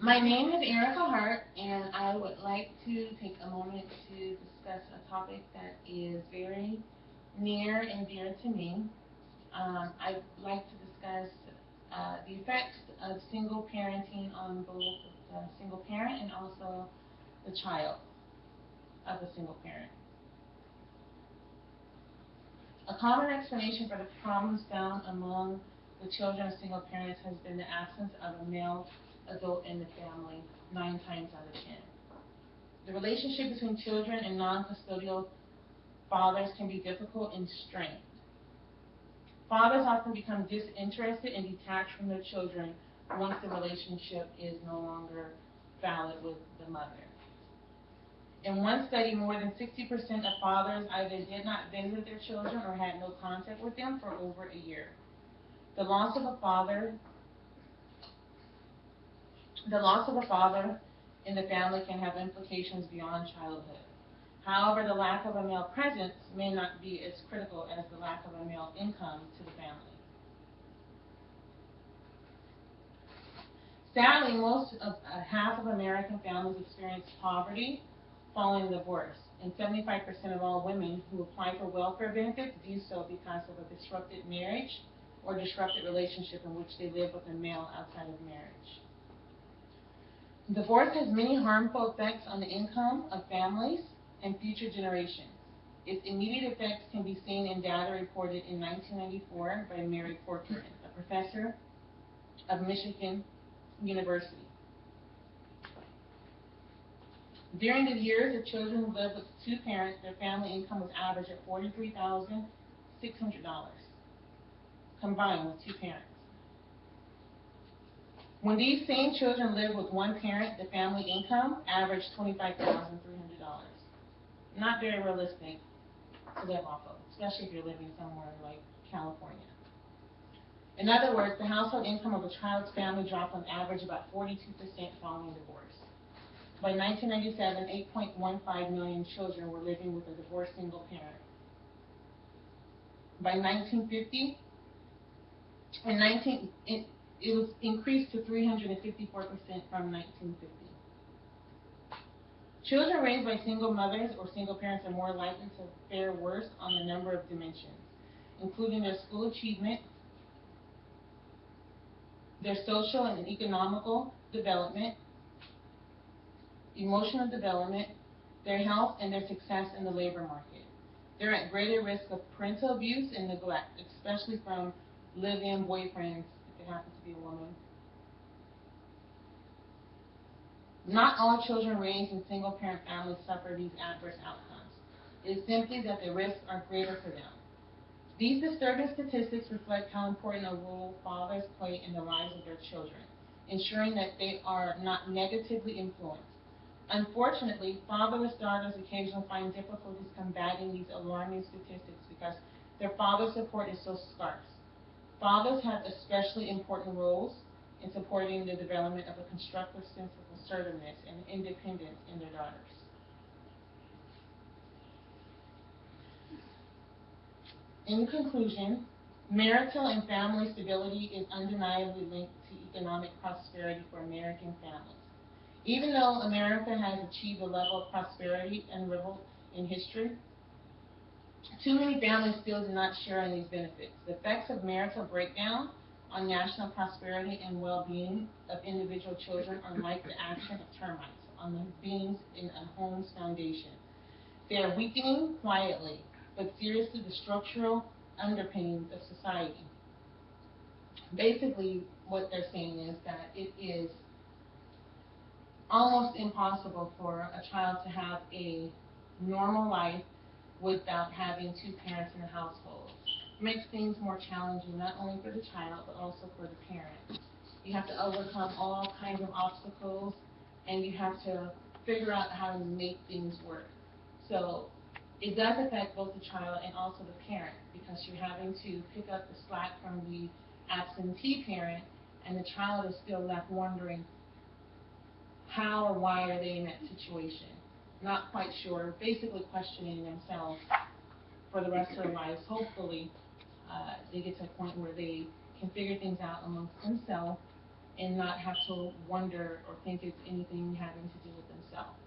My name is Erica Hart, and I would like to take a moment to discuss a topic that is very near and dear to me. I'd like to discuss the effects of single parenting on both the single parent and also the child of a single parent. A common explanation for the problems found among the children of single parents has been the absence of a male adult in the family 9 times out of 10. The relationship between children and non-custodial fathers can be difficult and strained. Fathers often become disinterested and detached from their children once the relationship is no longer valid with the mother. In one study, more than 60% of fathers either did not visit their children or had no contact with them for over a year. The loss of a father in the family can have implications beyond childhood. However, the lack of a male presence may not be as critical as the lack of a male income to the family. Sadly, half of American families experience poverty following divorce, and 75% of all women who apply for welfare benefits do so because of a disrupted marriage or disrupted relationship in which they live with a male outside of marriage. Divorce has many harmful effects on the income of families and future generations. Its immediate effects can be seen in data reported in 1994 by Mary Corcoran, a professor of Michigan University. During the years the children lived with two parents, their family income was averaged at $43,600 combined with two parents. When these same children lived with one parent, the family income averaged $25,300. Not very realistic to live off of, especially if you're living somewhere like California. In other words, the household income of a child's family dropped on average about 42% following divorce. By 1997, 8.15 million children were living with a divorced single parent. By 1950, it was increased to 354% from 1950. Children raised by single mothers or single parents are more likely to fare worse on a number of dimensions, including their school achievement, their social and economical development, emotional development, their health, and their success in the labor market. They're at greater risk of parental abuse and neglect, especially from live-in boyfriends, if it happens to be a woman. Not all children raised in single-parent families suffer these adverse outcomes. It is simply that the risks are greater for them. These disturbing statistics reflect how important a role fathers play in the lives of their children, ensuring that they are not negatively influenced. Unfortunately, fatherless daughters occasionally find difficulties combating these alarming statistics because their father support is so scarce. Fathers have especially important roles in supporting the development of a constructive sense of assertiveness and independence in their daughters. In conclusion, marital and family stability is undeniably linked to economic prosperity for American families. Even though America has achieved a level of prosperity unrivaled in history, too many families still do not share in these benefits. The effects of marital breakdown on national prosperity and well-being of individual children are like the action of termites on the beams in a home's foundation. They are weakening quietly, but seriously the structural underpinnings of society. Basically, what they're saying is that it is almost impossible for a child to have a normal life without having two parents in the household. It makes things more challenging, not only for the child, but also for the parent. You have to overcome all kinds of obstacles, and you have to figure out how to make things work. So it does affect both the child and also the parent, because you're having to pick up the slack from the absentee parent, and the child is still left wondering how or why are they in that situation. Not quite sure, basically questioning themselves for the rest of their lives. Hopefully, they get to a point where they can figure things out amongst themselves and not have to wonder or think it's anything having to do with themselves.